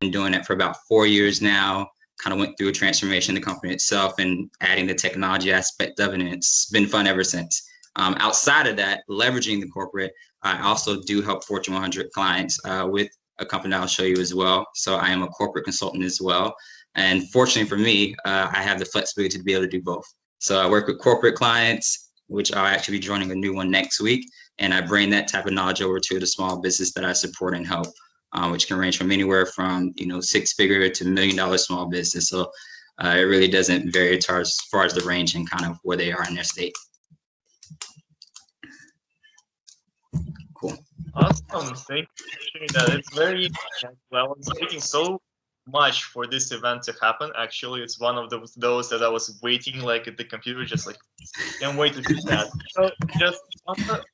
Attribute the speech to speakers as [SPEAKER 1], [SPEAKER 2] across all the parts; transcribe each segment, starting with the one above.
[SPEAKER 1] been doing it for about 4 years now. Kind of went through a transformation in the company itself and adding the technology aspect of it, and it's been fun ever since. Outside of that, leveraging the corporate, I also do help Fortune 100 clients with a company that I'll show you as well. So I am a corporate consultant as well. And fortunately for me, I have the flexibility to be able to do both. So I work with corporate clients, which I'll actually be joining a new one next week. And I bring that type of knowledge over to the small business that I support and help, which can range from anywhere from, 6-figure to $1 million small business. So it really doesn't vary as far as the range and kind of where they are in their state. Cool.
[SPEAKER 2] Awesome. Thank you for sharing that. It's very well. I'm waiting so much for this event to happen. Actually, it's one of those that I was waiting like at the computer, just like can't wait to do that. So just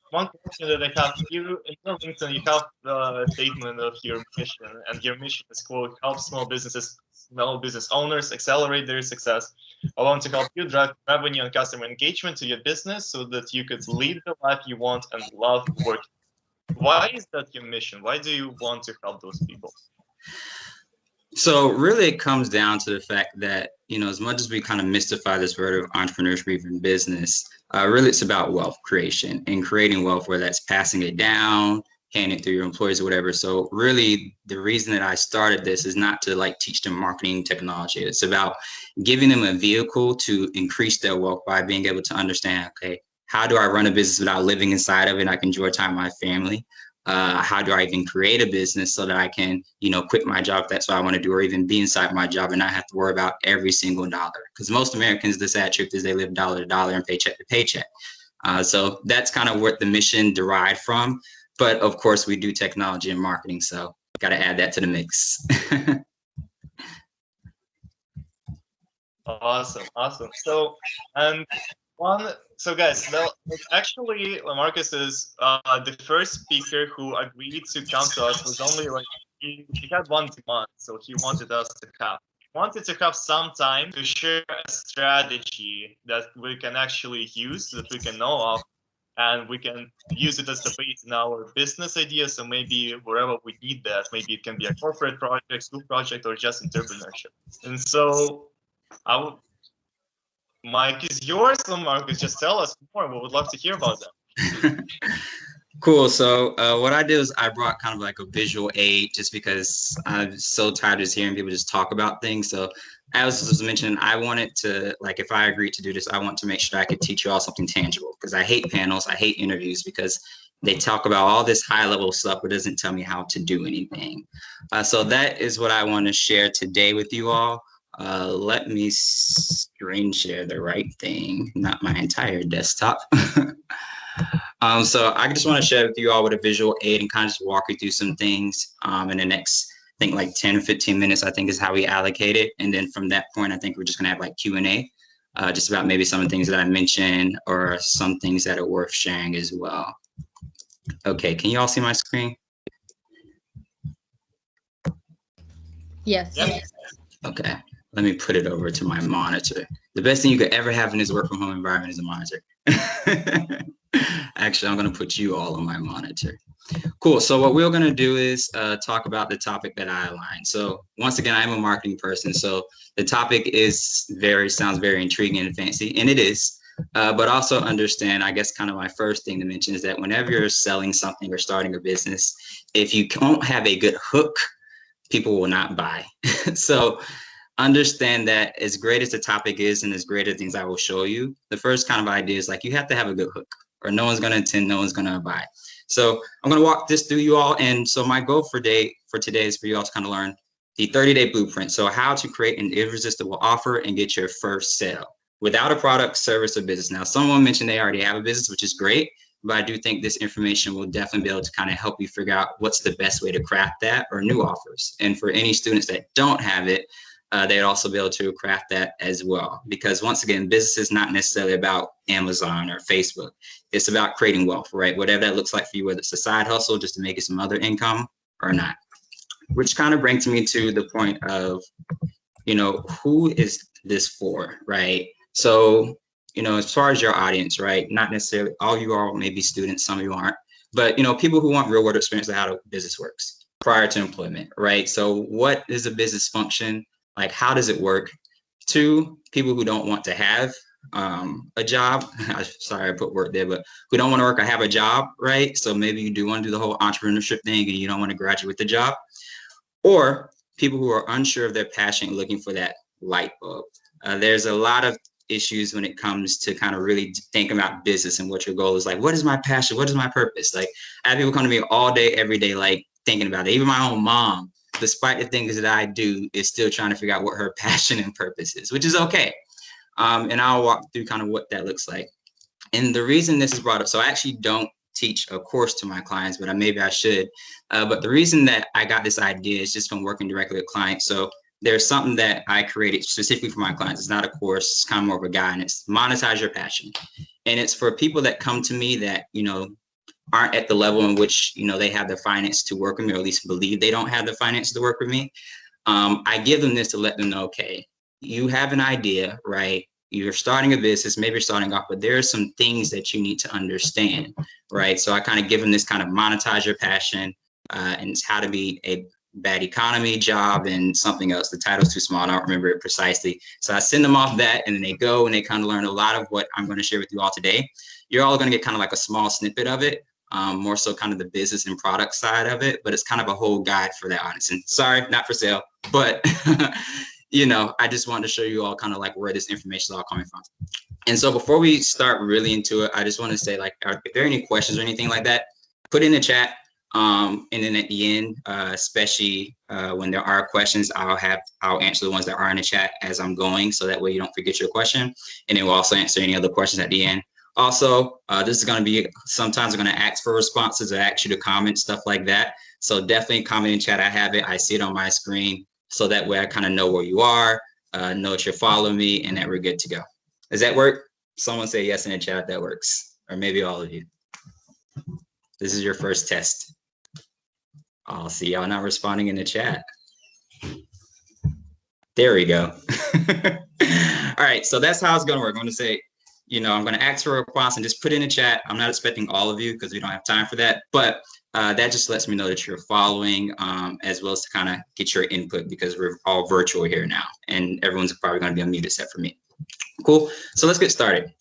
[SPEAKER 2] one question that I have. You in your LinkedIn, you have the statement of your mission, and your mission is quote, help small business owners accelerate their success. I want to help you drive revenue and customer engagement to your business so that you could lead the life you want and love working. Why is that your mission? Why do you want to help those people?
[SPEAKER 1] So really it comes down to the fact that, as much as we kind of mystify this word of entrepreneurship, even business, really it's about wealth creation and creating wealth, whether that's passing it down, handing it through your employees or whatever. So really the reason that I started this is not to like teach them marketing technology. It's about giving them a vehicle to increase their wealth by being able to understand, okay, how do I run a business without living inside of it? I can enjoy time with my family. How do I even create a business so that I can, quit my job if that's what I want to do, or even be inside my job and not have to worry about every single dollar? Because most Americans, the sad truth is they live dollar to dollar and paycheck to paycheck. So that's kind of what the mission derived from. But of course, we do technology and marketing, so got to add that to the mix.
[SPEAKER 2] Awesome. So guys, actually, La-Marcus is the first speaker who agreed to come to us. Was only like he had one demand, so he wanted us to have some time to share a strategy that we can actually use, that we can know of, and we can use it as the base in our business ideas. So maybe wherever we need that, maybe it can be a corporate project, school project, or just entrepreneurship. And so Mike is yours, so Marcus, just tell us more. We would love to hear about that.
[SPEAKER 1] Cool. So what I did is I brought kind of like a visual aid, just because I'm so tired of just hearing people just talk about things. So as was mentioned, I wanted to, like, if I agreed to do this, I want to make sure I could teach you all something tangible, because I hate panels. I hate interviews because they talk about all this high level stuff, but doesn't tell me how to do anything. So that is what I want to share today with you all. Let me screen share the right thing, not my entire desktop. So I just want to share with you all with a visual aid and kind of just walk you through some things in the next, I think like 10 or 15 minutes, I think is how we allocate it. And then from that point, I think we're just going to have like Q&A, just about maybe some of the things that I mentioned or some things that are worth sharing as well. Okay, can you all see my screen?
[SPEAKER 3] Yes.
[SPEAKER 2] Yes.
[SPEAKER 1] Okay, let me put it over to my monitor. The best thing you could ever have in this work from home environment is a monitor. Actually, I'm going to put you all on my monitor. Cool. So what we're going to do is talk about the topic that I aligned. So once again, I'm a marketing person. So the topic sounds very intriguing and fancy, and it is. But also understand, I guess kind of my first thing to mention is that whenever you're selling something or starting a business, if you don't have a good hook, people will not buy. So understand that as great as the topic is and as great as things I will show you, the first kind of idea is like you have to have a good hook, or no one's going to attend, no one's going to buy. So I'm going to walk this through you all. And so my goal for today is for you all to kind of learn the 30-day blueprint. So how to create an irresistible offer and get your first sale without a product, service, or business. Now, someone mentioned they already have a business, which is great, but I do think this information will definitely be able to kind of help you figure out what's the best way to craft that, or new offers. And for any students that don't have it, they'd also be able to craft that as well. Because once again, business is not necessarily about Amazon or Facebook. It's about creating wealth, right? Whatever that looks like for you, whether it's a side hustle just to make it some other income or not. Which kind of brings me to the point of, who is this for, right? So, as far as your audience, right? Not necessarily all you are maybe students, some of you aren't, but, people who want real world experience of how the business works. prior to employment, right? So what is a business function? Like, how does it work? Two, people who don't want to have a job. Sorry, I put work there, but who don't want to work or have a job, right? So maybe you do want to do the whole entrepreneurship thing and you don't want to graduate with the job. Or people who are unsure of their passion and looking for that light bulb. There's a lot of issues when it comes to kind of really thinking about business and what your goal is. Like, what is my passion? What is my purpose? Like, I have people come to me all day, every day, like thinking about it. Even my own mom, despite the things that I do, is still trying to figure out what her passion and purpose is, which is okay. And I'll walk through kind of what that looks like. And the reason this is brought up, so I actually don't teach a course to my clients, but maybe I should. But the reason that I got this idea is just from working directly with clients. So there's something that I created specifically for my clients. It's not a course, it's kind of more of a guide, and it's monetize your passion. And it's for people that come to me that, aren't at the level in which, they have the finance to work with me, or at least believe they don't have the finance to work with me. I give them this to let them know, okay, you have an idea, right? You're starting a business, maybe you're starting off, but there are some things that you need to understand, right? So I kind of give them this kind of monetize your passion, and it's how to be a bad economy job and something else. The title's too small. I don't remember it precisely. So I send them off that, and then they go and they kind of learn a lot of what I'm going to share with you all today. You're all going to get kind of like a small snippet of it, more so kind of the business and product side of it, but it's kind of a whole guide for that audience. And sorry, not for sale, but I just wanted to show you all kind of like where this information is all coming from. And so before we start really into it, I just want to say, like, if there are any questions or anything like that, put in the chat. And then at the end, especially when there are questions, I'll answer the ones that are in the chat as I'm going, so that way you don't forget your question. And then we'll also answer any other questions at the end. Also, this is going to be, sometimes I'm going to ask for responses or ask you to comment, stuff like that. So definitely comment in chat. I have it. I see it on my screen. So that way I kind of know where you are, know that you're following me, and that we're good to go. Does that work? Someone say yes in the chat if that works, or maybe all of you. This is your first test. I'll see y'all not responding in the chat. There we go. All right, so that's how it's going to work. I'm going to say, I'm going to ask for a response and just put in the chat. I'm not expecting all of you because we don't have time for that, but that just lets me know that you're following, as well as to kind of get your input, because we're all virtual here now and everyone's probably going to be unmuted except for me. Cool. So let's get started.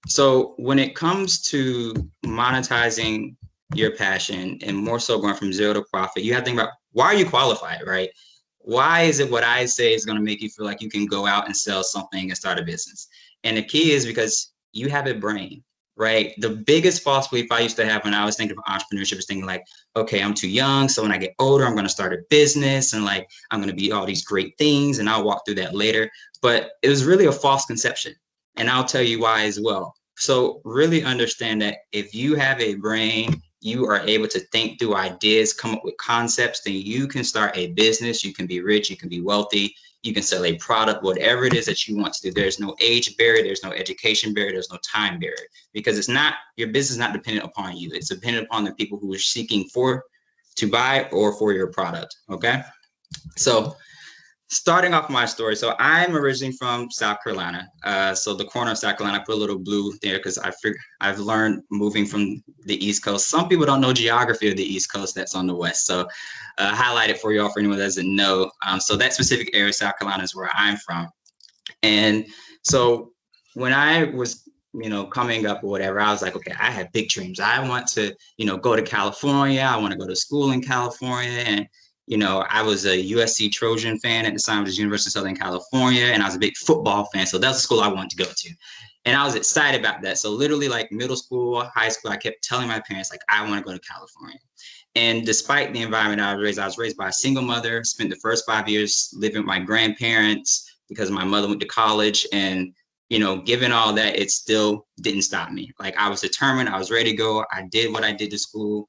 [SPEAKER 1] So when it comes to monetizing your passion, and more so going from zero to profit, you have to think about, why are you qualified, right? Why is it what I say is going to make you feel like you can go out and sell something and start a business? And the key is because you have a brain, right? The biggest false belief I used to have when I was thinking of entrepreneurship is thinking like, okay, I'm too young, so when I get older, I'm going to start a business and like, I'm going to be all these great things, and I'll walk through that later. But it was really a false conception. And I'll tell you why as well. So really understand that if you have a brain, you are able to think through ideas, come up with concepts, then you can start a business. You can be rich, you can be wealthy, you can sell a product, whatever it is that you want to do. There's no age barrier, there's no education barrier, there's no time barrier, because it's not, your business is not dependent upon you. It's dependent upon the people who are seeking to buy or for your product, okay? So starting off my story. So I'm originally from South Carolina. So the corner of South Carolina, I put a little blue there because I've learned moving from the East Coast. Some people don't know geography of the East Coast that's on the West. So highlight it for y'all for anyone that doesn't know. So that specific area of South Carolina is where I'm from. And so when I was, coming up or whatever, I was like, okay, I have big dreams. I want to, go to California. I want to go to school in California. And I was a USC Trojan fan at the time. It was University of Southern California, and I was a big football fan. So that's the school I wanted to go to. And I was excited about that. So literally like middle school, high school, I kept telling my parents, like, I want to go to California. And despite the environment I was raised by a single mother, spent the first 5 years living with my grandparents because my mother went to college. And, given all that, it still didn't stop me. Like, I was determined, I was ready to go. I did what I did to school.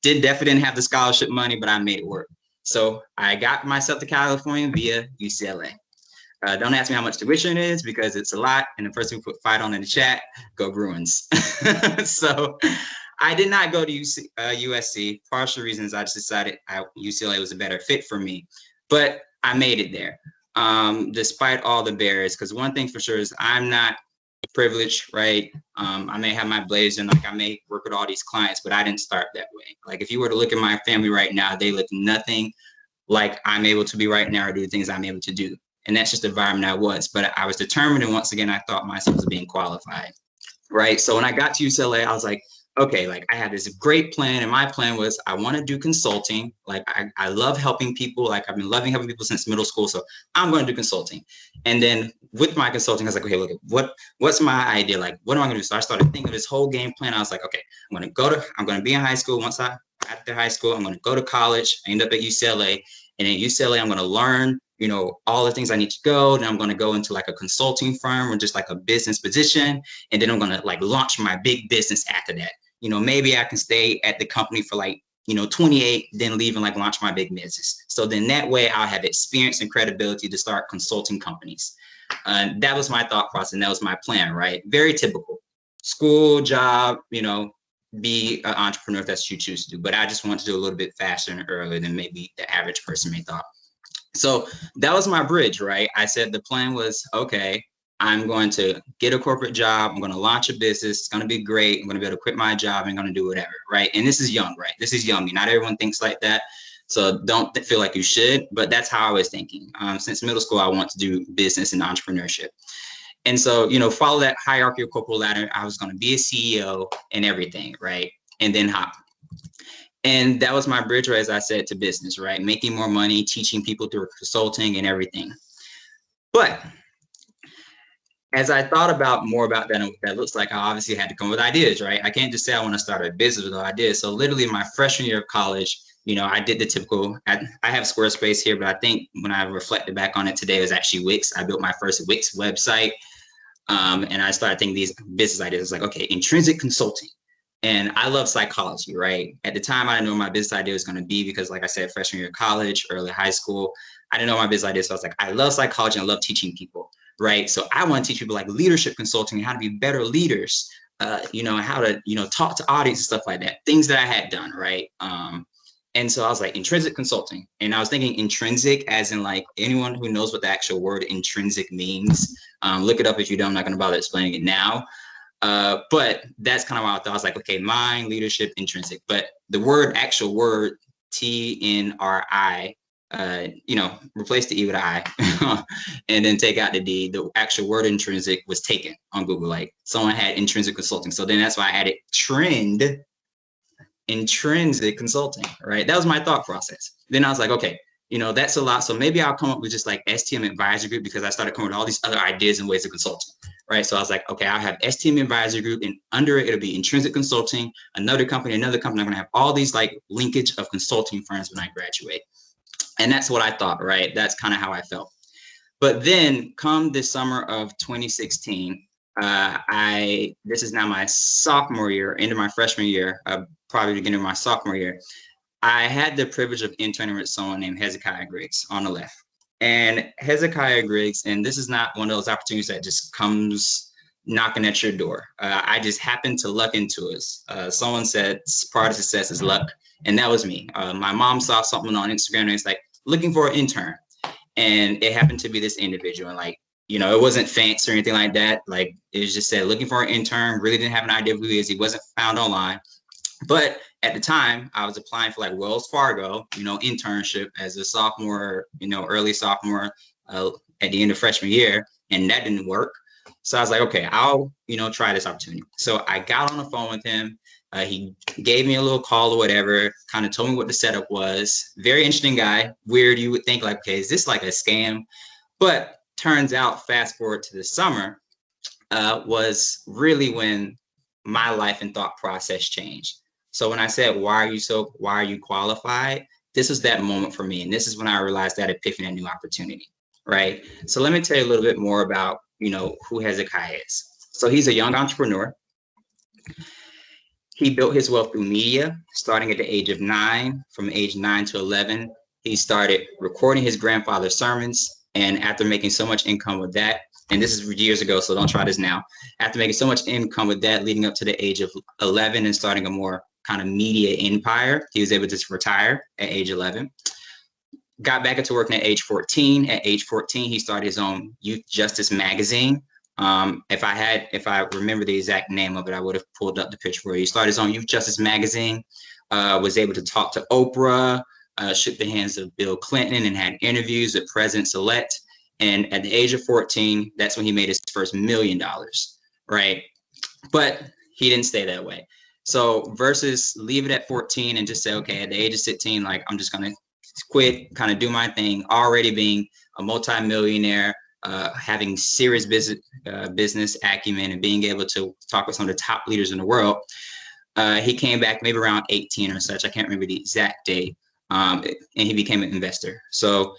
[SPEAKER 1] Definitely didn't have the scholarship money, but I made it work. So I got myself to California via UCLA. Don't ask me how much tuition it is because it's a lot. And the person who put fight on in the chat, go Bruins. So I did not go to USC. Partial reasons, I just decided UCLA was a better fit for me. But I made it there, despite all the barriers. Because one thing for sure is I'm not privilege, right? I may have my blazer and like I may work with all these clients, but I didn't start that way. Like if you were to look at my family right now, they look nothing like I'm able to be right now or do the things I'm able to do. And that's just the environment I was. But I was determined, and once again, I thought myself as being qualified, right? So when I got to UCLA, I was like, okay, like I had this great plan, and my plan was I want to do consulting. Like I love helping people. Like I've been loving helping people since middle school, so I'm going to do consulting. And then with my consulting, I was like, okay, look, what's my idea? Like, what am I going to do? So I started thinking of this whole game plan. I was like, okay, I'm going to be in high school. After high school, I'm going to go to college. I end up at UCLA, and at UCLA, I'm going to learn, you know, all the things I need to go. Then I'm going to go into like a consulting firm or just like a business position. And then I'm going to like launch my big business after that. You know, maybe I can stay at the company for like, you know, 28, then leave and like launch my big business. So then that way I'll have experience and credibility to start consulting companies. That was my thought process. And that was my plan, right? Very typical school, job, you know, be an entrepreneur if that's what you choose to do. But I just want to do a little bit faster and earlier than maybe the average person may thought. So that was my bridge, right? I said the plan was, okay, I'm going to get a corporate job. I'm going to launch a business. It's going to be great. I'm going to be able to quit my job and I'm going to do whatever, right? And this is young, right? This is young. Not everyone thinks like that. So don't feel like you should, but that's how I was thinking. Since middle school, I want to do business and entrepreneurship. And so, you know, follow that hierarchical corporate ladder. I was going to be a CEO and everything, right? And then hop. And that was my bridge, as I said, to business, right? Making more money, teaching people through consulting and everything. But as I thought about more about that looks like I obviously had to come with ideas, right? I can't just say I want to start a business with no ideas. So literally my freshman year of college, you know, I did the typical, I have Squarespace here, but I think when I reflected back on it today, it was actually Wix. I built my first Wix website. And I started thinking these business ideas. It's like, okay, intrinsic consulting. And I love psychology, right? At the time, I didn't know what my business idea was going to be because, like I said, freshman year of college, early high school, I didn't know my business idea. So I was like, I love psychology and I love teaching people, right? So I want to teach people like leadership consulting, how to be better leaders, you know, how to, you know, talk to audience and stuff like that, things that I had done, right? And so I was like, intrinsic consulting. And I was thinking intrinsic as in like anyone who knows what the actual word intrinsic means, look it up if you don't. I'm not going to bother explaining it now. But that's kind of what I thought. I was like, okay, mind, leadership, intrinsic. But the actual word, TNRI, you know, replace the E with an I and then take out the D. The actual word intrinsic was taken on Google. Like someone had intrinsic consulting. So then that's why I added intrinsic consulting, right? That was my thought process. Then I was like, okay, you know, that's a lot. So maybe I'll come up with just like STM Advisory Group because I started coming with all these other ideas and ways of consulting, right? So I was like, okay, I'll have STM Advisory Group and under it, it'll be intrinsic consulting, another company. I'm going to have all these like linkage of consulting firms when I graduate. And that's what I thought, right? That's kind of how I felt. But then come the summer of 2016, this is now my sophomore year, end of my freshman year, probably beginning of my sophomore year. I had the privilege of interning with someone named Hezekiah Griggs on the left. And Hezekiah Griggs, and this is not one of those opportunities that just comes knocking at your door. I just happened to luck into it. Someone said part of success is luck, and that was me. My mom saw something on Instagram and it's like, looking for an intern. And it happened to be this individual. And like, you know, it wasn't fancy or anything like that. Like it was just said, looking for an intern, really didn't have an idea of who he is. He wasn't found online. But at the time, I was applying for like Wells Fargo, you know, internship as a sophomore, you know, early sophomore at the end of freshman year, and that didn't work. So I was like, okay, I'll, you know, try this opportunity. So I got on the phone with him. He gave me a little call or whatever, kind of told me what the setup was. Very interesting guy. Weird. You would think like, okay, is this like a scam? But turns out, fast forward to the summer, was really when my life and thought process changed. So when I said, why are you qualified? This was that moment for me. And this is when I realized that epiphany and new opportunity, right? So let me tell you a little bit more about, you know, who Hezekiah is. So he's a young entrepreneur. He built his wealth through media, starting at the age of 9. From age 9 to 11, he started recording his grandfather's sermons. And after making so much income with that, and this is years ago, so don't try this now. After making so much income with that, leading up to the age of 11 and starting a more kind of media empire, he was able to retire at age 11. Got back into working at age 14. At age 14, he started his own youth justice magazine. If I remember the exact name of it, I would have pulled up the picture for you. He started his own Youth Justice magazine, was able to talk to Oprah, shook the hands of Bill Clinton, and had interviews with presidents-elect. And at the age of 14, that's when he made his first $1 million, right? But he didn't stay that way. So versus leave it at 14 and just say, okay, at the age of 16, like I'm just gonna quit, kind of do my thing, already being a multimillionaire, having serious business acumen and being able to talk with some of the top leaders in the world. He came back maybe around 18 or such. I can't remember the exact date. And he became an investor. So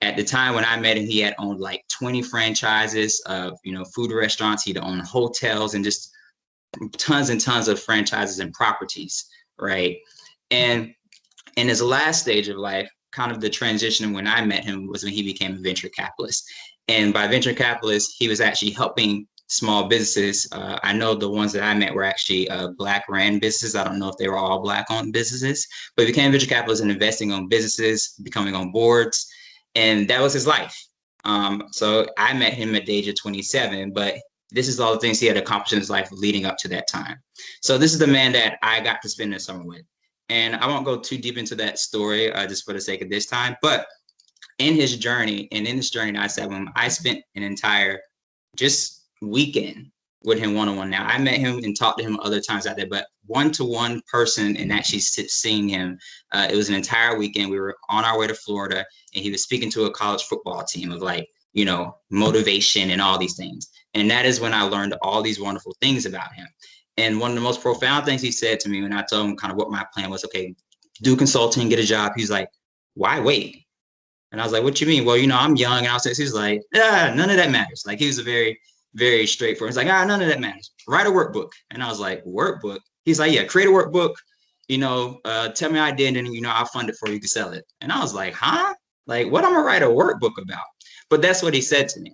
[SPEAKER 1] at the time when I met him, he had owned like 20 franchises of, food restaurants. He'd owned hotels and just tons and tons of franchises and properties, right? And in his last stage of life, kind of the transition when I met him was when he became a venture capitalist. And by venture capitalist, he was actually helping small businesses. I know the ones that I met were actually Black ran businesses. I don't know if they were all Black owned businesses, but he became venture capitalist and investing on businesses, becoming on boards. And that was his life. So I met him at the age of 27, but this is all the things he had accomplished in his life leading up to that time. So this is the man that I got to spend the summer with. And I won't go too deep into that story just for the sake of this time, but in his journey, and in this journey, I said, when I spent an entire just weekend with him one-on-one. Now I met him and talked to him other times out there, but one-to-one person and actually seeing him, it was an entire weekend. We were on our way to Florida and he was speaking to a college football team of like, motivation and all these things. And that is when I learned all these wonderful things about him. And one of the most profound things he said to me when I told him kind of what my plan was, okay, do consulting, get a job. He's like, why wait? And I was like, what you mean? Well, I'm young. And he's like, none of that matters. Like he was a very, very straightforward. He's like, none of that matters. Write a workbook. And I was like, workbook? He's like, yeah, create a workbook, tell me I did, and I'll fund it for you, you can sell it. And I was like, huh? Like, what I'm gonna write a workbook about? But that's what he said to me.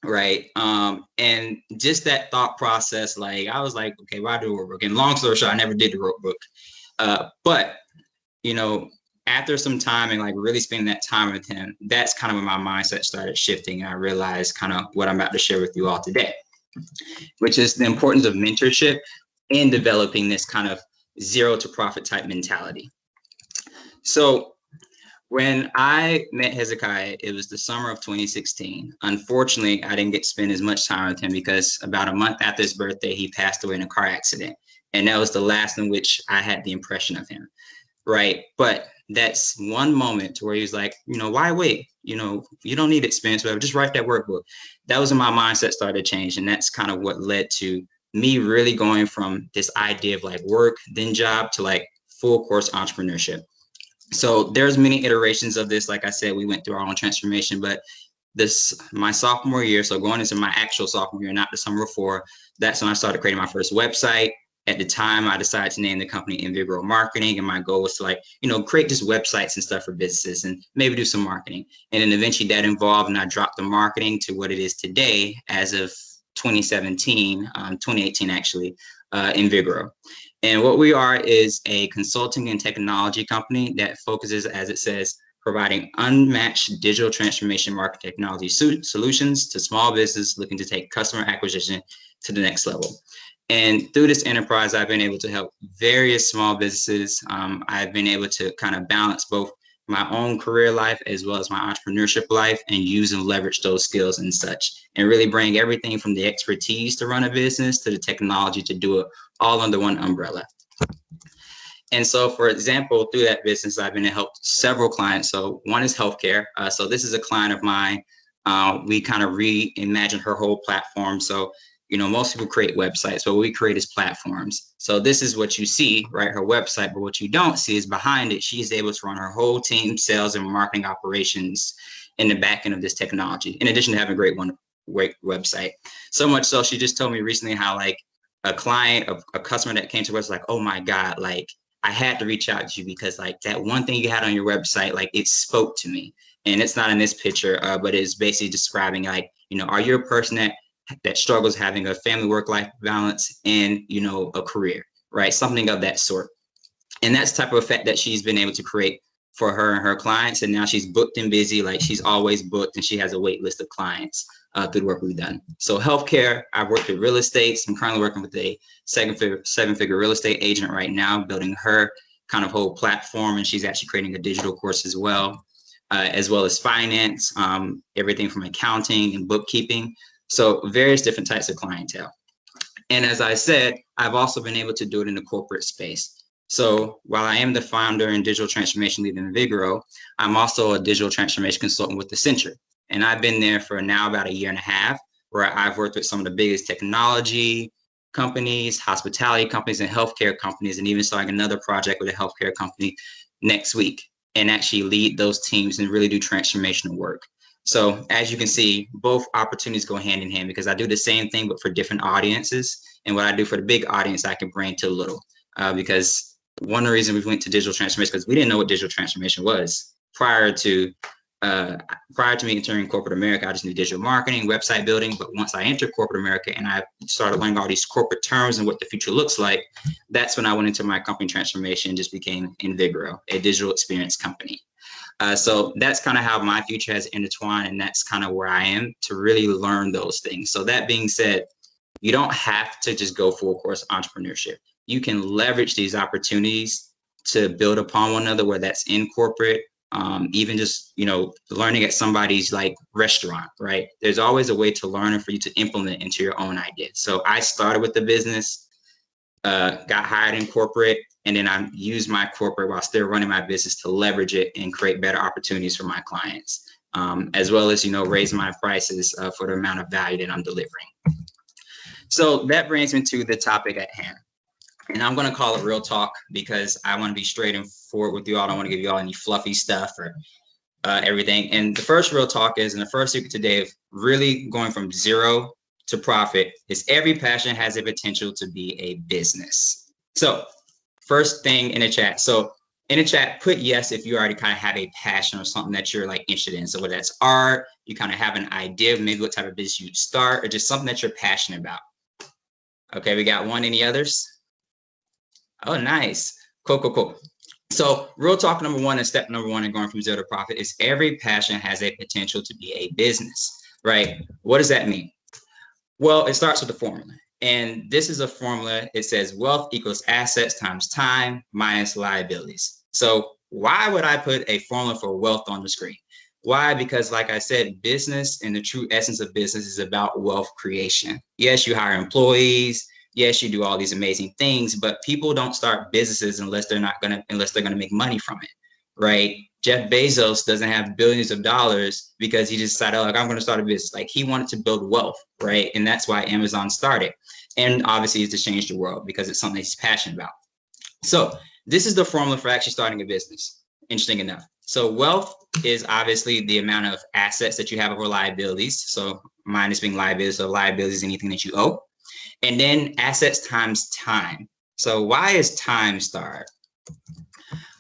[SPEAKER 1] Right. And just that thought process, like I was like, okay, why do a workbook? And long story short, I never did the workbook. But after some time and like really spending that time with him, that's kind of when my mindset started shifting. And I realized kind of what I'm about to share with you all today, which is the importance of mentorship in developing this kind of zero to profit type mentality. So when I met Hezekiah, it was the summer of 2016. Unfortunately, I didn't get to spend as much time with him because about a month after his birthday, he passed away in a car accident. And that was the last in which I had the impression of him, right? But that's one moment to where he was like, why wait? You don't need experience, whatever, just write that workbook. That was when my mindset started to change. And that's kind of what led to me really going from this idea of like work, then job to like full course entrepreneurship. So there's many iterations of this. Like I said, we went through our own transformation, but my sophomore year, so going into my actual sophomore year, not the summer before, that's when I started creating my first website. At the time, I decided to name the company Invited Marketing, and my goal was to like, create just websites and stuff for businesses and maybe do some marketing. And then eventually that evolved and I dropped the marketing to what it is today as of 2018 actually, Invited. And what we are is a consulting and technology company that focuses, as it says, providing unmatched digital transformation market technology solutions to small business looking to take customer acquisition to the next level. And through this enterprise, I've been able to help various small businesses. I've been able to kind of balance both my own career life as well as my entrepreneurship life and use and leverage those skills and such, and really bring everything from the expertise to run a business to the technology to do it all under one umbrella. And so, for example, through that business, I've been to help several clients. So one is healthcare. So this is a client of mine. We kind of reimagined her whole platform. So, most people create websites, but what we create is platforms. So this is what you see, right? Her website, but what you don't see is behind it, she's able to run her whole team, sales and marketing operations in the back end of this technology, in addition to having a great website. So much so, she just told me recently how like a client, a customer that came to us like, oh my God, like I had to reach out to you because like that one thing you had on your website, like it spoke to me. And it's not in this picture, but it's basically describing like, are you a person that struggles having a family work-life balance and, a career, right? Something of that sort. And that's the type of effect that she's been able to create for her and her clients. And now she's booked and busy, like she's always booked and she has a wait list of clients through the work we've done. So healthcare, I've worked with real estate. So I'm currently working with a seven-figure real estate agent right now, building her kind of whole platform, and she's actually creating a digital course as well as finance, everything from accounting and bookkeeping. So various different types of clientele. And as I said, I've also been able to do it in the corporate space. So while I am the founder and digital transformation lead in Vigoro, I'm also a digital transformation consultant with Accenture. And I've been there for now about 1.5 years, where I've worked with some of the biggest technology companies, hospitality companies, and healthcare companies, and even starting another project with a healthcare company next week, and actually lead those teams and really do transformational work. So as you can see, both opportunities go hand in hand, because I do the same thing, but for different audiences. And what I do for the big audience, I can bring to little, because one of the reasons we went to digital transformation, because we didn't know what digital transformation was prior to me entering corporate America. I just knew digital marketing, website building. But once I entered corporate America and I started learning all these corporate terms and what the future looks like, that's when I went into my company transformation and just became Invigoro, a digital experience company. So that's kind of how my future has intertwined, and that's kind of where I am to really learn those things. So that being said, you don't have to just go full course entrepreneurship. You can leverage these opportunities to build upon one another, whether that's in corporate, even just, learning at somebody's like restaurant, right? There's always a way to learn and for you to implement into your own idea. So I started with the business, got hired in corporate, and then I used my corporate while still running my business to leverage it and create better opportunities for my clients, as well as, raise my prices for the amount of value that I'm delivering. So that brings me to the topic at hand. And I'm going to call it real talk, because I want to be straight and forward with you all. I don't want to give you all any fluffy stuff or everything. And the first real talk is, and the first secret today of really going from zero to profit, is every passion has a potential to be a business. So first thing in the chat. So in the chat, put yes if you already kind of have a passion or something that you're like interested in. So whether that's art, you kind of have an idea of maybe what type of business you'd start, or just something that you're passionate about. Okay, we got one. Any others? Oh, nice. Cool. So real talk number one, and step number one in going from zero to profit, is every passion has a potential to be a business, right? What does that mean? Well, it starts with the formula. And this is a formula. It says wealth equals assets times time minus liabilities. So why would I put a formula for wealth on the screen? Why? Because like I said, business and the true essence of business is about wealth creation. Yes, you hire employees. Yes, you do all these amazing things, but people don't start businesses unless they're going to make money from it, right? Jeff Bezos doesn't have billions of dollars because he just decided, like, I'm going to start a business. Like, he wanted to build wealth, right? And that's why Amazon started. And obviously it's to change the world because it's something he's passionate about. So this is the formula for actually starting a business, interesting enough. So wealth is obviously the amount of assets that you have over liabilities. So minus being liabilities, so liabilities is anything that you owe. And then assets times time. So why is time starred?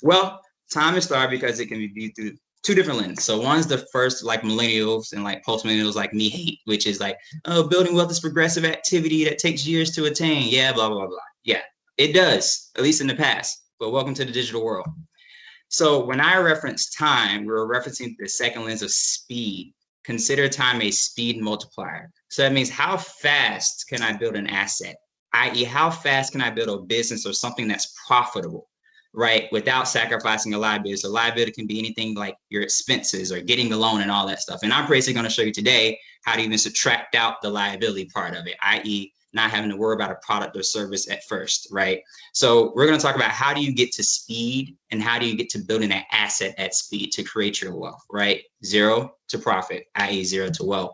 [SPEAKER 1] Well, time is starred because it can be viewed through two different lenses. So one's the first, like millennials and like post-millennials like me hate, which is like, oh, building wealth is progressive activity that takes years to attain. Yeah, blah, blah, blah. Yeah, it does, at least in the past. But welcome to the digital world. So when I reference time, we're referencing the second lens of speed. Consider time a speed multiplier. So that means how fast can I build an asset, i.e. how fast can I build a business or something that's profitable, right? Without sacrificing a liability. So liability can be anything like your expenses or getting the loan and all that stuff. And I'm basically going to show you today how to even subtract out the liability part of it, i.e. not having to worry about a product or service at first, right? So we're going to talk about how do you get to speed and how do you get to building that asset at speed to create your wealth, right? Zero to profit, i.e. zero to wealth.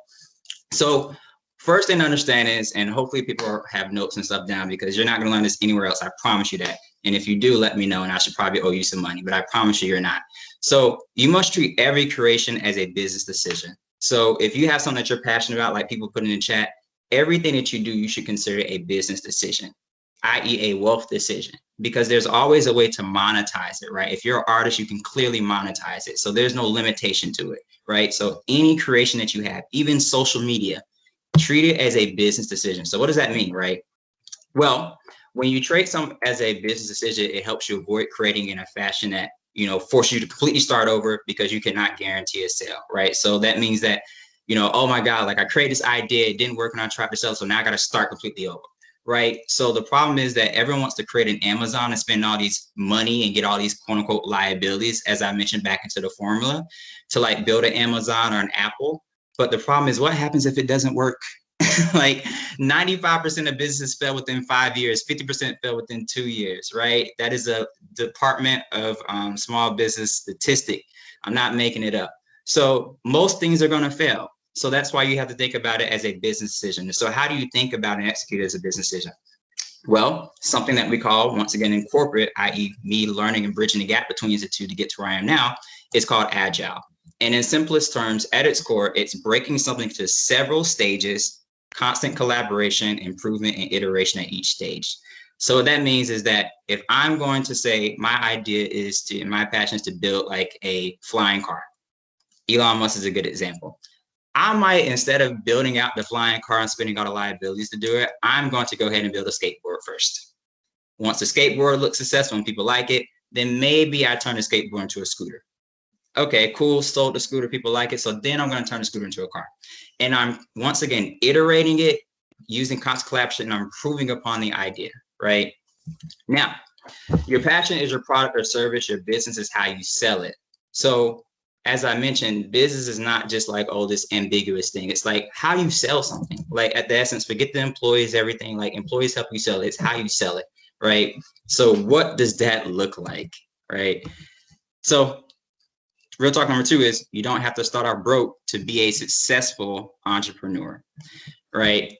[SPEAKER 1] So first thing to understand is, and hopefully people have notes and stuff down because you're not going to learn this anywhere else. I promise you that. And if you do, let me know, and I should probably owe you some money, but I promise you you're not. So you must treat every creation as a business decision. So if you have something that you're passionate about, like people put in the chat, everything that you do, you should consider a business decision, i.e. a wealth decision, because there's always a way to monetize it, right? If you're an artist, you can clearly monetize it. So there's no limitation to it, right? So any creation that you have, even social media, treat it as a business decision. So what does that mean, right? Well, when you treat something as a business decision, it helps you avoid creating in a fashion that, forces you to completely start over because you cannot guarantee a sale, right? So that means that you know, oh my God, like I created this idea, it didn't work and I tried to sell, so now I got to start completely over, right? So the problem is that everyone wants to create an Amazon and spend all these money and get all these quote unquote liabilities, as I mentioned back into the formula, to like build an Amazon or an Apple. But the problem is, what happens if it doesn't work? Like 95% of businesses fail within 5 years, 50% fail within 2 years, right? That is a Department of Small Business statistic. I'm not making it up. So most things are going to fail. So that's why you have to think about it as a business decision. So how do you think about and execute it as a business decision? Well, something that we call, once again, in corporate, i.e. me learning and bridging the gap between the two to get to where I am now, is called agile. And in simplest terms, at its core, it's breaking something to several stages, constant collaboration, improvement, and iteration at each stage. So what that means is that if I'm going to say my idea is to, and my passion is to build like a flying car, Elon Musk is a good example. I might, instead of building out the flying car and spending all the liabilities to do it, I'm going to go ahead and build a skateboard first. Once the skateboard looks successful and people like it, then maybe I turn the skateboard into a scooter. Okay, cool, sold the scooter, people like it. So then I'm going to turn the scooter into a car. And I'm, once again, iterating it, using constant collaboration, and I'm improving upon the idea, right? Now, your passion is your product or service. Your business is how you sell it. So as I mentioned, business is not just like, oh, this ambiguous thing. It's like how you sell something. Like at the essence, forget the employees, everything. Like employees help you sell it. It's how you sell it, right? So what does that look like, right? So real talk number 2 is you don't have to start off broke to be a successful entrepreneur, right?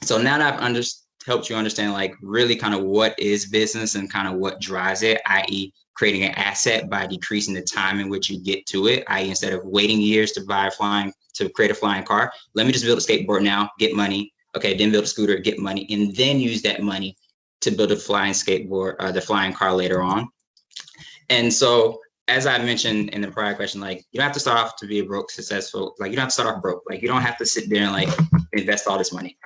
[SPEAKER 1] So now that I've helped you understand like really kind of what is business and kind of what drives it, i.e. creating an asset by decreasing the time in which you get to it, i.e. instead of waiting years to create a flying car, let me just build a skateboard now, get money, okay, then build a scooter, get money, and then use that money to build a flying skateboard or the flying car later on. And so as I mentioned in the prior question, like you don't have to start off to be a broke successful, like you don't have to start off broke. Like you don't have to sit there and like invest all this money.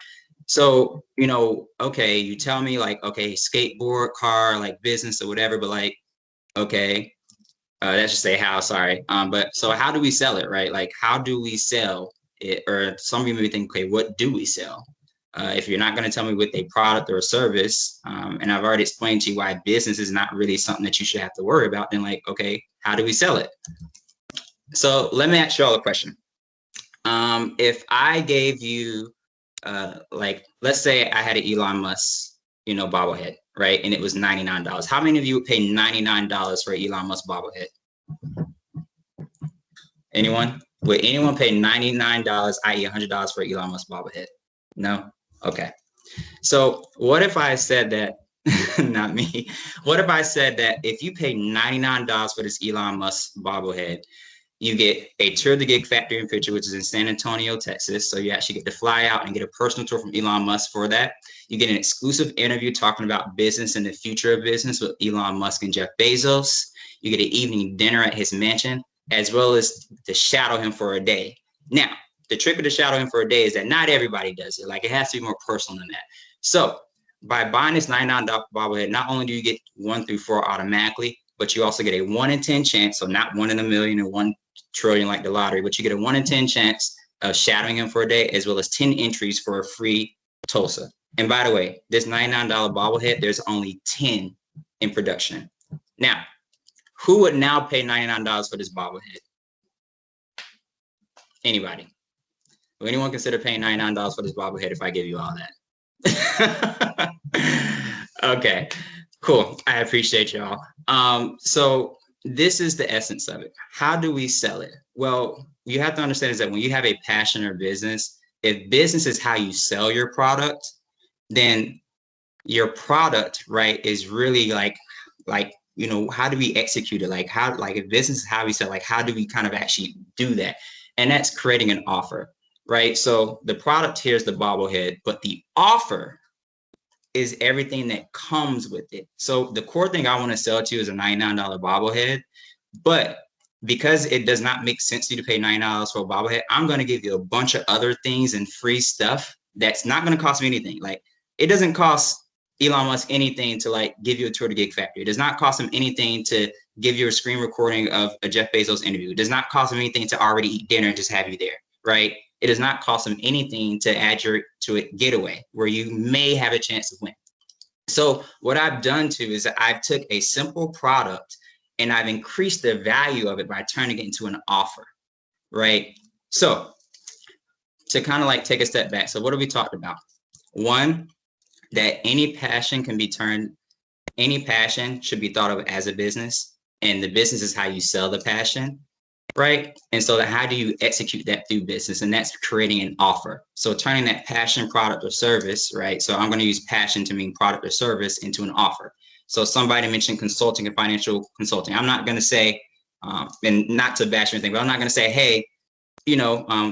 [SPEAKER 1] So, you know, okay, you tell me like, okay, skateboard, car, like business or whatever, but like, okay, let's just say how, sorry. But so how do we sell it, right? Like how do we sell it? Or some of you may think, okay, what do we sell? If you're not going to tell me with a product or a service, and I've already explained to you why business is not really something that you should have to worry about, then like, okay, how do we sell it? So let me ask you all a question. If I gave you, like, let's say I had an Elon Musk, you know, bobblehead, right? And it was $99. How many of you would pay $99 for an Elon Musk bobblehead? Anyone? Would anyone pay $99, i.e. $100 for an Elon Musk bobblehead? No? Okay. So what if I said that, not me, what if I said that if you pay $99 for this Elon Musk bobblehead, you get a tour of the Gig Factory and Picture, which is in San Antonio, Texas. So you actually get to fly out and get a personal tour from Elon Musk for that. You get an exclusive interview talking about business and the future of business with Elon Musk and Jeff Bezos. You get an evening dinner at his mansion, as well as to shadow him for a day. Now, the trick of the shadow him for a day is that not everybody does it. Like it has to be more personal than that. So by buying this $99 bobblehead, not only do you get 1 through 4 automatically, but you also get a 1 in 10 chance. So not 1 in a million or 1 trillion like the lottery, but you get a 1 in 10 chance of shadowing him for a day, as well as 10 entries for a free Tulsa. And by the way, this $99 bobblehead, there's only 10 in production. Now, who would now pay $99 for this bobblehead? Anybody? Will anyone consider paying $99 for this bobblehead if I give you all that? Okay, cool. I appreciate y'all. So this is the essence of it. How do we sell it? Well, you have to understand is that when you have a passion or business, if business is how you sell your product, then your product, right, is really like, you know, how do we execute it? Like how, like if business is how we sell, like how do we kind of actually do that? And that's creating an offer. Right. So the product here is the bobblehead, but the offer is everything that comes with it. So the core thing I want to sell to you is a $99 bobblehead, but because it does not make sense to you to pay $99 for a bobblehead, I'm going to give you a bunch of other things and free stuff that's not going to cost me anything. Like it doesn't cost Elon Musk anything to like give you a tour to Gig Factory. It does not cost him anything to give you a screen recording of a Jeff Bezos interview. It does not cost him anything to already eat dinner and just have you there. Right. It does not cost them anything to add to a getaway where you may have a chance to win. So what I've done too is that I've took a simple product and I've increased the value of it by turning it into an offer, right? So to kind of like take a step back. So what have we talked about? One, that any passion should be thought of as a business, and the business is how you sell the passion, right? And so how do you execute that through business? And that's creating an offer. So turning that passion, product, or service, right? So I'm going to use passion to mean product or service into an offer. So somebody mentioned consulting and financial consulting. I'm not going to say, and not to bash anything, but I'm not going to say, hey,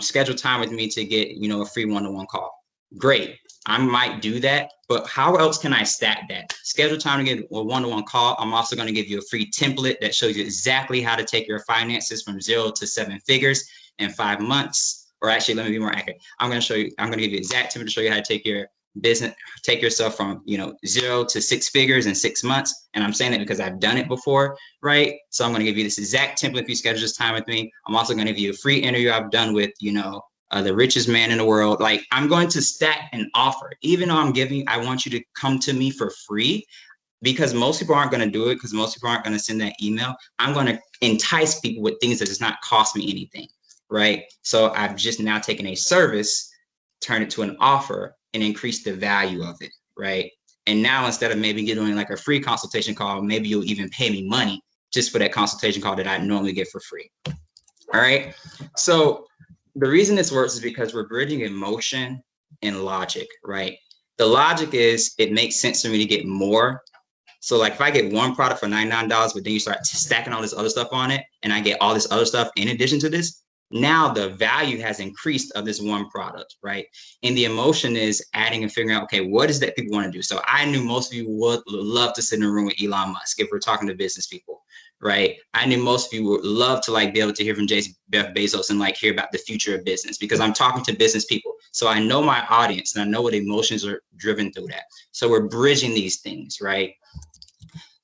[SPEAKER 1] schedule time with me to get, a free one-on-one call. Great. I might do that, but how else can I stack that? Schedule time to get a one-on-one call. I'm also going to give you a free template that shows you exactly how to take your finances from 0 to 7 figures in 5 months. Or actually, let me be more accurate. I'm going to give you exact template to show you how to take your business, take yourself from 0 to 6 figures in 6 months. And I'm saying that because I've done it before, right? So I'm going to give you this exact template if you schedule this time with me. I'm also going to give you a free interview I've done with the richest man in the world. Like, I'm going to stack an offer, even though I want you to come to me for free, because most people aren't going to do it, because most people aren't going to send that email. I'm going to entice people with things that does not cost me anything, right? So I've just now taken a service, turned it to an offer, and increased the value of it, right? And now instead of maybe doing like a free consultation call, maybe you'll even pay me money just for that consultation call that I normally get for free. All right. So the reason this works is because we're bridging emotion and logic, right? The logic is it makes sense for me to get more. So like if I get one product for $99, but then you start stacking all this other stuff on it, and I get all this other stuff in addition to this, now the value has increased of this one product, right? And the emotion is adding and figuring out, okay, what is that people want to do? So I knew most of you would love to sit in a room with Elon Musk if we're talking to business people, right? I knew most of you would love to like be able to hear from Jeff Bezos and like hear about the future of business, because I'm talking to business people. So I know my audience and I know what emotions are driven through that. So we're bridging these things, right?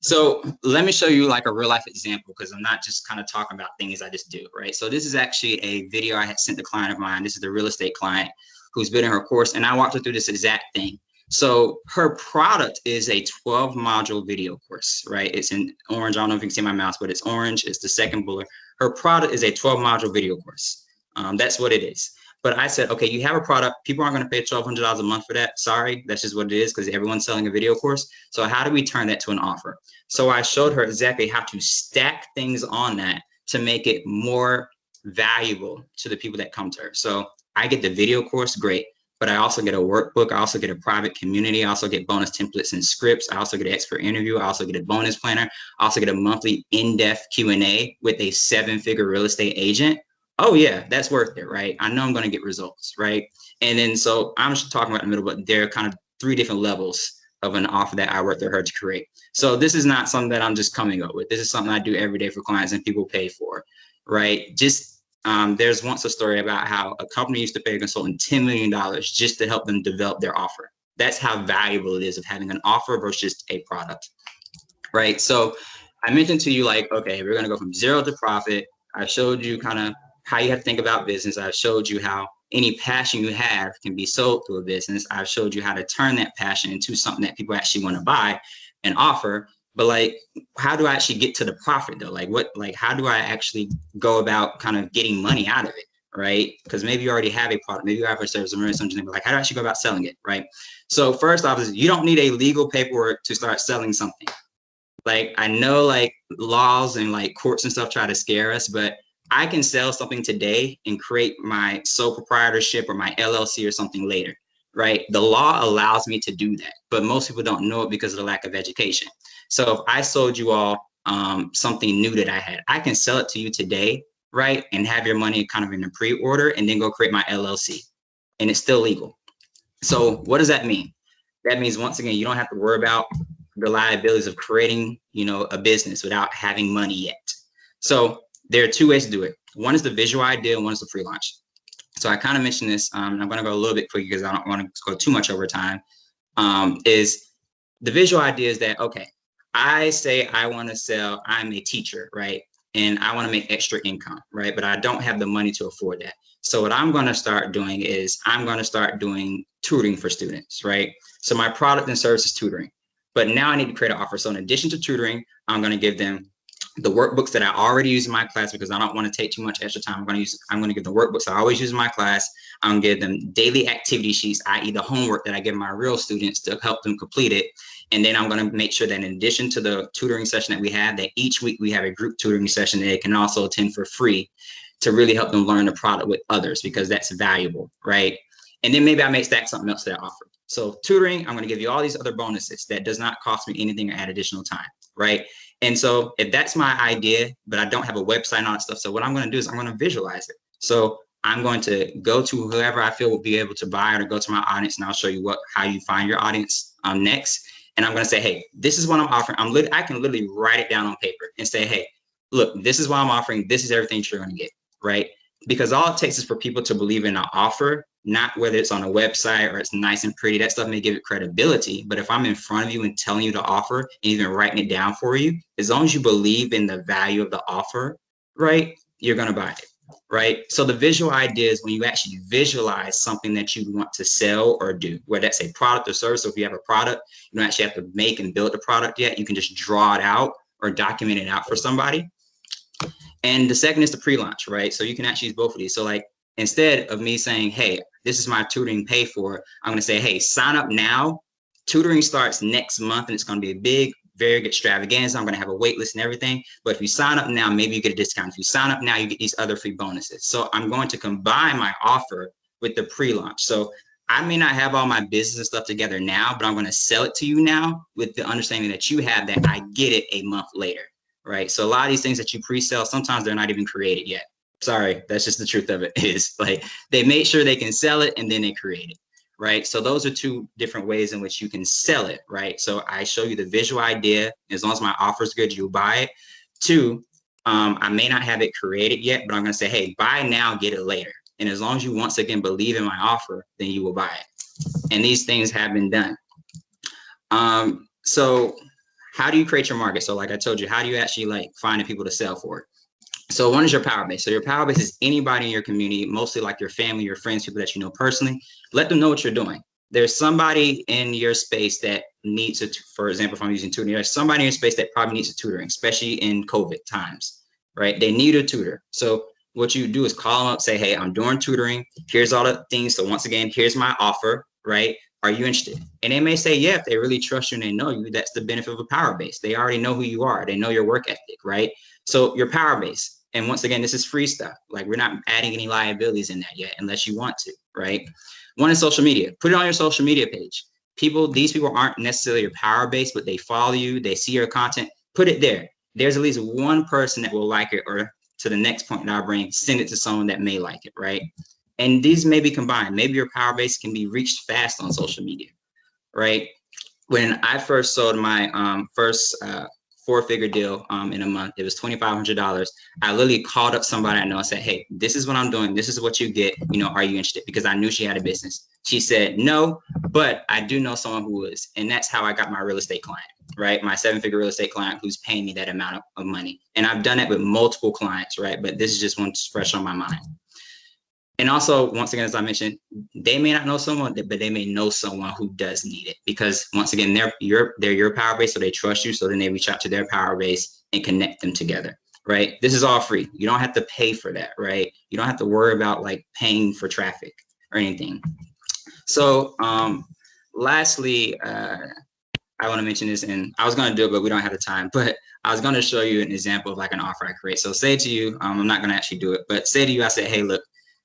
[SPEAKER 1] So let me show you like a real life example, because I'm not just kind of talking about things I just do, right? So this is actually a video I had sent a client of mine. This is the real estate client who's building her course, and I walked her through this exact thing. So her product is a 12 module video course, right? It's in orange. I don't know if you can see my mouse, but it's orange. It's the second bullet. Her product is a 12 module video course. That's what it is. But I said, okay, you have a product. People aren't going to pay $1,200 a month for that. Sorry, that's just what it is, because everyone's selling a video course. So how do we turn that to an offer? So I showed her exactly how to stack things on that to make it more valuable to the people that come to her. So I get the video course, great, but I also get a workbook. I also get a private community. I also get bonus templates and scripts. I also get an expert interview. I also get a bonus planner. I also get a monthly in-depth Q&A with a 7-figure real estate agent. Oh yeah, that's worth it, right? I know I'm going to get results, right? And then, so I'm just talking about the middle, but there are kind of 3 different levels of an offer that I worked with her to create. So this is not something that I'm just coming up with. This is something I do every day for clients and people pay for, right? Just, there's once a story about how a company used to pay a consultant $10 million just to help them develop their offer. That's how valuable it is of having an offer versus a product, right? So I mentioned to you, like, okay, we're going to go from 0 to profit. I showed you kind of how you have to think about business. I've showed you how any passion you have can be sold through a business. I've showed you how to turn that passion into something that people actually want to buy and offer. But like, how do I actually get to the profit though? How do I actually go about kind of getting money out of it, right? Because maybe you already have a product, maybe you have a service, or something, but like, how do I actually go about selling it, right? So first off, is you don't need a legal paperwork to start selling something. Like, I know like laws and like courts and stuff try to scare us, but I can sell something today and create my sole proprietorship or my LLC or something later, right? The law allows me to do that, but most people don't know it because of the lack of education. So if I sold you all something new that I had, I can sell it to you today, right? And have your money kind of in a pre-order and then go create my LLC, and it's still legal. So what does that mean? That means, once again, you don't have to worry about the liabilities of creating, a business without having money yet. So there are 2 ways to do it. One is the visual idea, and one is the free launch. So I kind of mentioned this. I'm going to go a little bit quick because I don't want to go too much over time. Is the visual idea is that, okay, I say I want to sell, I'm a teacher, right? and I want to make extra income, right? But I don't have the money to afford that. So what I'm going to start doing is I'm going to start doing tutoring for students, right? So my product and service is tutoring, but now I need to create an offer. So in addition to tutoring, I'm going to give them the workbooks that I already use in my class because I don't want to take too much extra time. I'm going to give the workbooks I always use in my class. I'm going to give them daily activity sheets, i.e. the homework that I give my real students to help them complete it. And then I'm going to make sure that in addition to the tutoring session that we have, that each week we have a group tutoring session that they can also attend for free to really help them learn the product with others, because that's valuable, right? And then maybe I may stack something else that I offer. So tutoring, I'm going to give you all these other bonuses that does not cost me anything or add additional time, right? And so if that's my idea, but I don't have a website and all that stuff, so what I'm going to do is I'm going to visualize it. So I'm going to go to whoever I feel will be able to buy it, or go to my audience, and I'll show you how you find your audience next. And I'm going to say, hey, this is what I'm offering. I can literally write it down on paper and say, hey, look, this is what I'm offering. This is everything you're going to get, right? Because all it takes is for people to believe in an offer, not whether it's on a website or it's nice and pretty. That stuff may give it credibility. But if I'm in front of you and telling you the offer and even writing it down for you, as long as you believe in the value of the offer, right, you're going to buy it, right? So the visual idea is when you actually visualize something that you want to sell or do, whether that's a product or service. So if you have a product, you don't actually have to make and build the product yet. You can just draw it out or document it out for somebody. And the second is the pre-launch, right? So you can actually use both of these. So like, instead of me saying, hey, this is my tutoring pay for, I'm going to say, hey, sign up now. Tutoring starts next month, and it's going to be a big, very good extravaganza. I'm going to have a wait list and everything. But if you sign up now, maybe you get a discount. If you sign up now, you get these other free bonuses. So I'm going to combine my offer with the pre-launch. So I may not have all my business and stuff together now, but I'm going to sell it to you now with the understanding that you have that I get it a month later, right? So a lot of these things that you pre-sell, sometimes they're not even created yet. Sorry, that's just the truth of it. Is like they made sure they can sell it and then they create it, right? So those are two different ways in which you can sell it, right? So I show you the visual idea. As long as my offer is good, you'll buy it. Two, I may not have it created yet, but I'm going to say, hey, buy now, get it later. And as long as you once again believe in my offer, then you will buy it. And these things have been done. So how do you create your market? So like I told you, how do you actually like find the people to sell for it? So one is your power base. So your power base is anybody in your community, mostly like your family, your friends, people that you know personally. Let them know what you're doing. There's somebody in your space that needs a, for example, if I'm using tutoring, there's somebody in your space that probably needs a tutoring, especially in COVID times, right? They need a tutor. So what you do is call them up, say, hey, I'm doing tutoring. Here's all the things. So once again, here's my offer, right? Are you interested? And they may say, yeah, if they really trust you and they know you. That's the benefit of a power base. They already know who you are. They know your work ethic, right? So your power base. And once again, this is free stuff. Like we're not adding any liabilities in that yet, unless you want to, right? One is social media. Put it on your social media page. These people aren't necessarily your power base, but they follow you. They see your content. Put it there. There's at least one person that will like it, or to the next point in our brain, send it to someone that may like it, right? And these may be combined. Maybe your power base can be reached fast on social media, right? When I first sold my first four-figure deal in a month, it was $2,500. I literally called up somebody I know and said, hey, this is what I'm doing. This is what you get. You know, are you interested? Because I knew she had a business. She said, no, but I do know someone who is. And that's how I got my real estate client, right? My seven-figure real estate client who's paying me that amount of money. And I've done it with multiple clients, right? But this is just one fresh on my mind. And also, once again, as I mentioned, they may not know someone, but they may know someone who does need it, because once again, they're your power base, so they trust you. So then they reach out to their power base and connect them together, right? This is all free. You don't have to pay for that, right? You don't have to worry about like paying for traffic or anything. So lastly, I want to mention this, and I was going to do it, but we don't have the time. But I was going to show you an example of like an offer I create. So say to you, I'm not going to actually do it, but say to you, I say, hey, look,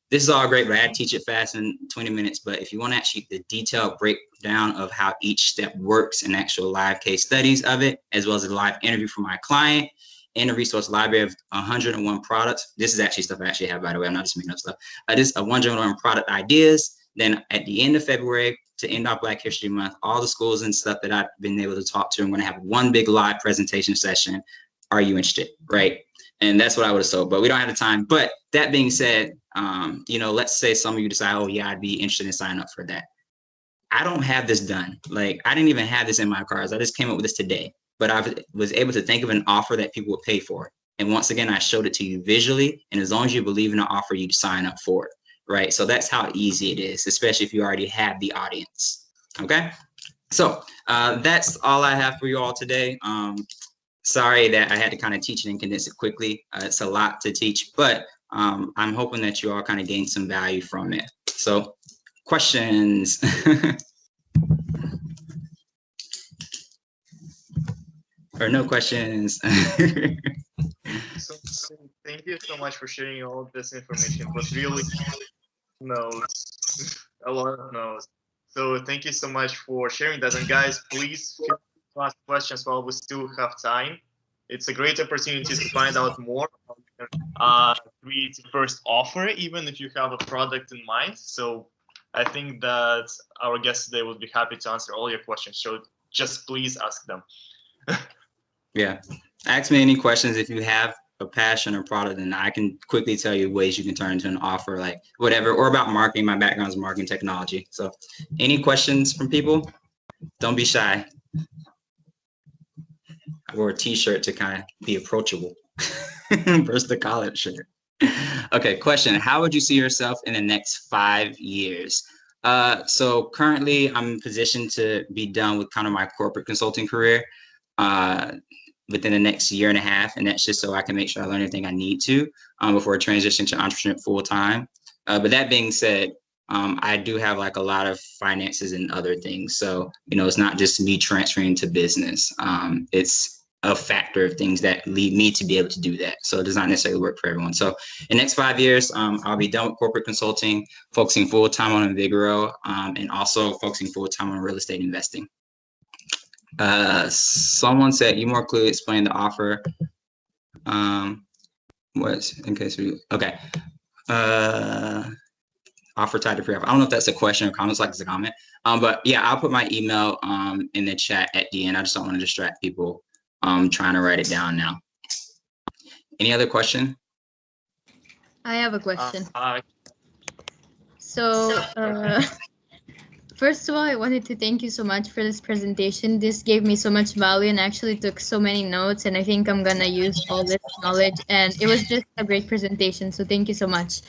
[SPEAKER 1] this is all great, but I teach it fast in 20 minutes. But if you want to actually the detailed breakdown of how each step works and actual live case studies of it, as well as a live interview for my client and a resource library of 101 products. This is actually stuff I actually have, by the way. I'm not just making up stuff. This is 101 product ideas. Then at the end of February, to end off Black History Month, all the schools and stuff that I've been able to talk to, I'm going to have one big live presentation session. Are you interested? Right? And that's what I would have sold, but we don't have the time. But that being said, you know, let's say some of you decide, oh yeah, I'd be interested in signing up for that. I don't have this done. Like I didn't even have this in my cards. I just came up with this today, but I was able to think of an offer that people would pay for. And once again, I showed it to you visually. And as long as you believe in the offer, you sign up for it, right? So that's how easy it is, especially if you already have the audience. Okay. So that's all I have for you all today. Sorry that I had to kind of teach it and condense it quickly. It's a lot to teach, but I'm hoping that you all kind of gain some value from it. So questions? Or no questions?
[SPEAKER 2] So thank you so much for sharing all of this information. It was really notes, a lot of notes. So thank you so much for sharing that. And guys, please feel free to ask questions while we still have time. It's a great opportunity to find out more about create your first offer, even if you have a product in mind. So I think that our guests today would be happy to answer all your questions. So just please ask them.
[SPEAKER 1] Yeah. Ask me any questions if you have a passion or product, and I can quickly tell you ways you can turn into an offer, like whatever, or about marketing. My background is marketing technology. So any questions from people? Don't be shy. I wore a t-shirt to kind of be approachable versus the college shirt. Okay, question. How would you see yourself in the next 5 years? So currently I'm positioned to be done with kind of my corporate consulting career within the next year and a half. And that's just so I can make sure I learn everything I need to before transitioning to entrepreneurship full time. But that being said, I do have like a lot of finances and other things. So, it's not just me transferring to business. It's a factor of things that lead me to be able to do that. So it does not necessarily work for everyone. So in the next 5 years, I'll be done with corporate consulting, focusing full time on Invigoro, and also focusing full time on real estate investing. Someone said you more clearly explain the offer. What's in case we okay. Offer tied to pre-offer. I don't know if that's a question or comment. It's like it's a comment. But yeah, I'll put my email in the chat at the end. I just don't want to distract people. Trying to write it down now. Any other question?
[SPEAKER 3] I have a question. First of all, I wanted to thank you so much for this presentation. This gave me so much value and actually took so many notes, and I think I'm gonna use all this knowledge, and it was just a great presentation, so thank you so much.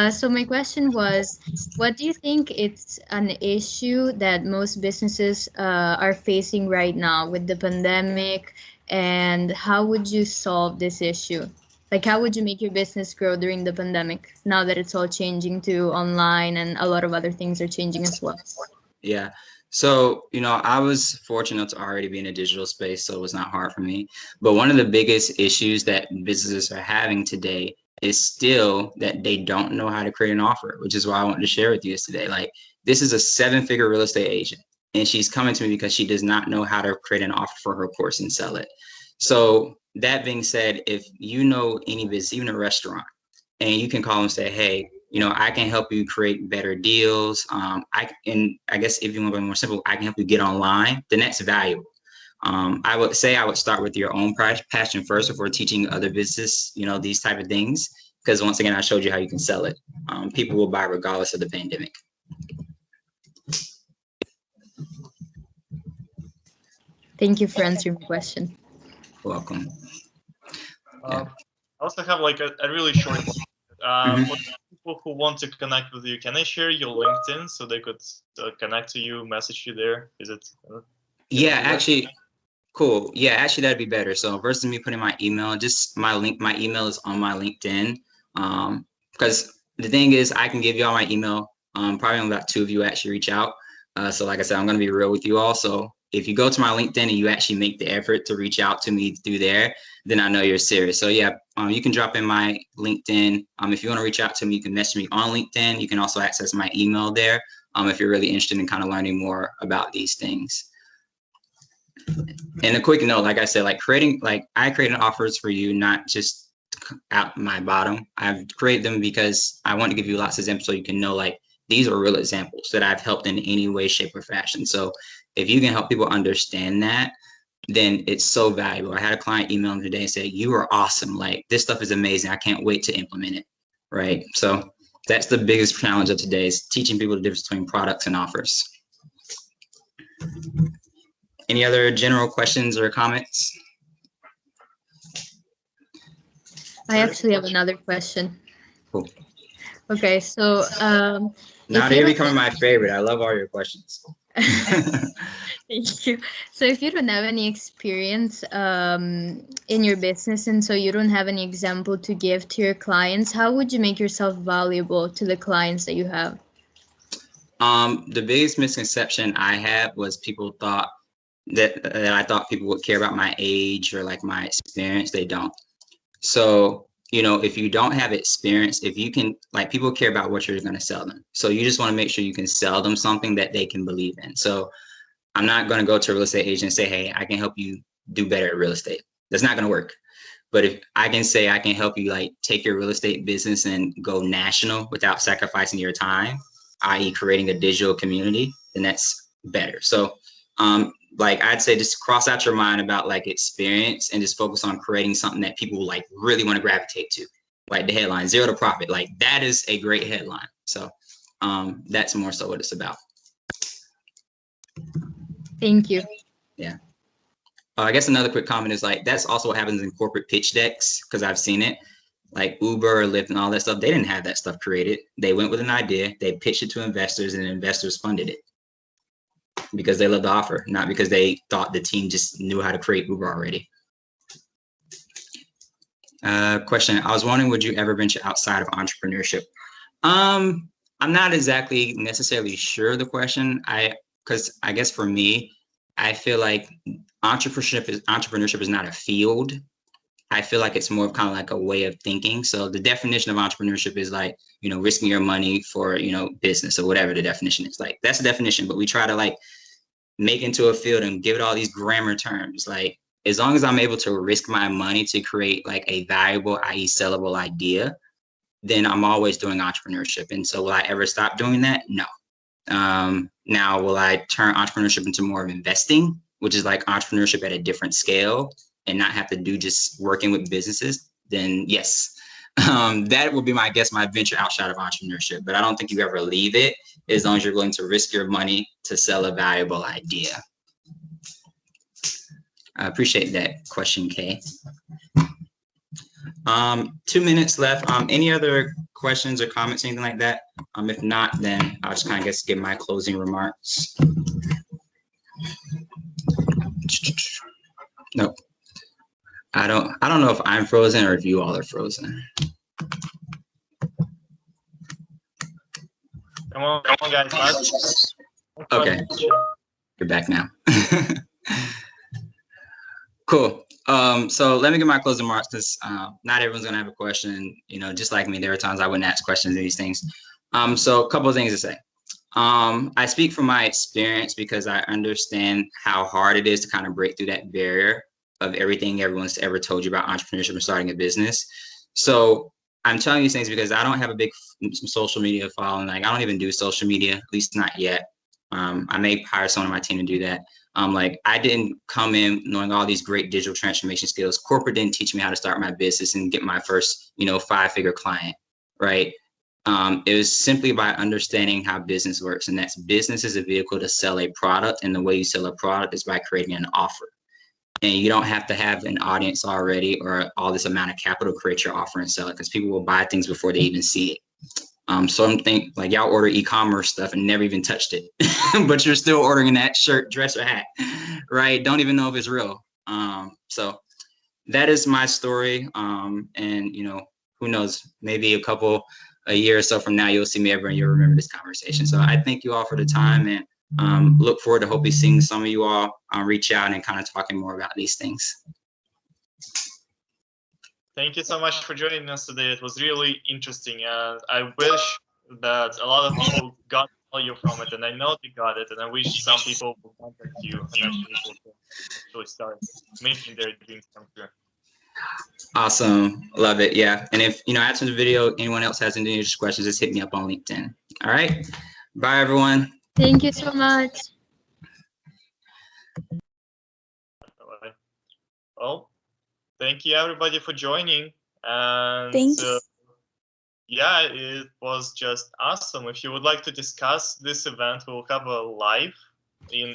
[SPEAKER 3] So my question was, what do you think it's an issue that most businesses are facing right now with the pandemic, and how would you solve this issue? Like, how would you make your business grow during the pandemic now that it's all changing to online and a lot of other things are changing as well?
[SPEAKER 1] Yeah. So, I was fortunate to already be in a digital space, so it was not hard for me. But one of the biggest issues that businesses are having today is still that they don't know how to create an offer, which is why I wanted to share with you today. Like, this is a 7-figure real estate agent, and she's coming to me because she does not know how to create an offer for her course and sell it. So that being said, if you know any business, even a restaurant, and you can call and say, hey, I can help you create better deals. I guess if you want to be more simple, I can help you get online, then that's valuable. I would say I would start with your own passion first before teaching other business, these type of things. Because once again, I showed you how you can sell it. People will buy regardless of the pandemic.
[SPEAKER 3] Thank you for answering my question.
[SPEAKER 1] Welcome.
[SPEAKER 2] I also have like a really short one. For people who want to connect with you, can I share your LinkedIn so they could connect to you, message you there? Is it?
[SPEAKER 1] Yeah, actually, cool. Yeah, actually, that'd be better. So versus me putting my email, just my email is on my LinkedIn. Because the thing is, I can give you all my email. Probably only about 2 of you actually reach out. So like I said, I'm going to be real with you all. So if you go to my LinkedIn and you actually make the effort to reach out to me through there, then I know you're serious. So yeah, you can drop in my LinkedIn. If you want to reach out to me, you can message me on LinkedIn. You can also access my email there if you're really interested in kind of learning more about these things. And a quick note, like I said, I created offers for you, not just out my bottom. I've created them because I want to give you lots of examples so you can know these are real examples that I've helped in any way, shape, or fashion. So if you can help people understand that, then it's so valuable. I had a client email me today and say, you are awesome. This stuff is amazing. I can't wait to implement it. Right. So that's the biggest challenge of today is teaching people the difference between products and offers. Any other general questions or comments?
[SPEAKER 3] I actually have another question.
[SPEAKER 1] Cool.
[SPEAKER 3] Okay, so
[SPEAKER 1] Now
[SPEAKER 3] if
[SPEAKER 1] they're
[SPEAKER 3] you
[SPEAKER 1] becoming my favorite. I love all your questions.
[SPEAKER 3] thank you. So if you don't have any experience in your business, and so you don't have any example to give to your clients, how would you make yourself valuable to the clients that you have?
[SPEAKER 1] The biggest misconception I had was people thought that I thought people would care about my age or like my experience. They don't. So, if you don't have experience, if you can, like, people care about what you're going to sell them. So you just want to make sure you can sell them something that they can believe in. So I'm not going to go to a real estate agent and say, hey, I can help you do better at real estate. That's not going to work. But if I can say I can help you like take your real estate business and go national without sacrificing your time, i.e. creating a digital community, then that's better. So like I'd say just cross out your mind about like experience and just focus on creating something that people like really want to gravitate to. Like the headline, zero to profit, like that is a great headline. So that's more so what it's about.
[SPEAKER 3] Thank you.
[SPEAKER 1] Yeah. I guess another quick comment is like, that's also what happens in corporate pitch decks, because I've seen it. Like Uber, Lyft, and all that stuff, they didn't have that stuff created. They went with an idea, they pitched it to investors, and investors funded it because they loved the offer, not because they thought the team just knew how to create Uber already. Question, I was wondering, would you ever venture outside of entrepreneurship? I'm not exactly necessarily sure the question. Because I guess for me, I feel like entrepreneurship is not a field. I feel like it's more of kind of like a way of thinking. So the definition of entrepreneurship is like, risking your money for, business or whatever the definition is. Like that's the definition, but we try to like make into a field and give it all these grammar terms. Like as long as I'm able to risk my money to create like a valuable, i.e. sellable idea, then I'm always doing entrepreneurship. And so will I ever stop doing that? No. Now, will I turn entrepreneurship into more of investing, which is like entrepreneurship at a different scale and not have to do just working with businesses? Then yes, that would be my venture outside of entrepreneurship. But I don't think you ever leave it as long as you're willing to risk your money to sell a valuable idea. I appreciate that question, Kay. 2 minutes left. Any other questions or comments, anything like that? If not, then I'll just kind of give my closing remarks. Nope. I don't know if I'm frozen or if you all are frozen.
[SPEAKER 2] Come on, guys.
[SPEAKER 1] Okay. You're back now. Cool. So let me get my closing remarks, because not everyone's gonna have a question. Just like me, there are times I wouldn't ask questions of these things. So a couple of things to say. I speak from my experience because I understand how hard it is to kind of break through that barrier of everything everyone's ever told you about entrepreneurship and starting a business. So I'm telling you these things because I don't have a big social media following. Like I don't even do social media, at least not yet. I may hire someone on my team to do that. Like I didn't come in knowing all these great digital transformation skills. Corporate didn't teach me how to start my business and get my first, 5-figure client, right? It was simply by understanding how business works, and that's business is a vehicle to sell a product, and the way you sell a product is by creating an offer. And you don't have to have an audience already or all this amount of capital to create your offer and sell it, because people will buy things before they even see it. So I'm thinking like y'all order e-commerce stuff and never even touched it, but you're still ordering that shirt, dress, or hat, right? Don't even know if it's real. So that is my story. And who knows, maybe a year or so from now, you'll see me ever and you'll remember this conversation. So I thank you all for the time, and look forward to hopefully seeing some of you all reach out and kind of talking more about these things.
[SPEAKER 2] Thank you so much for joining us today. It was really interesting, and I wish that a lot of people got value from it, and I know they got it, and I wish some people will contact you and actually start making their dreams come true.
[SPEAKER 1] Awesome. Love it. Yeah. And if, after the video, anyone else has any questions, just hit me up on LinkedIn. All right. Bye, everyone.
[SPEAKER 3] Thank you so much.
[SPEAKER 2] Bye. Well, thank you everybody for joining. And
[SPEAKER 4] Thanks.
[SPEAKER 2] yeah, it was just awesome. If you would like to discuss this event, we'll have a live in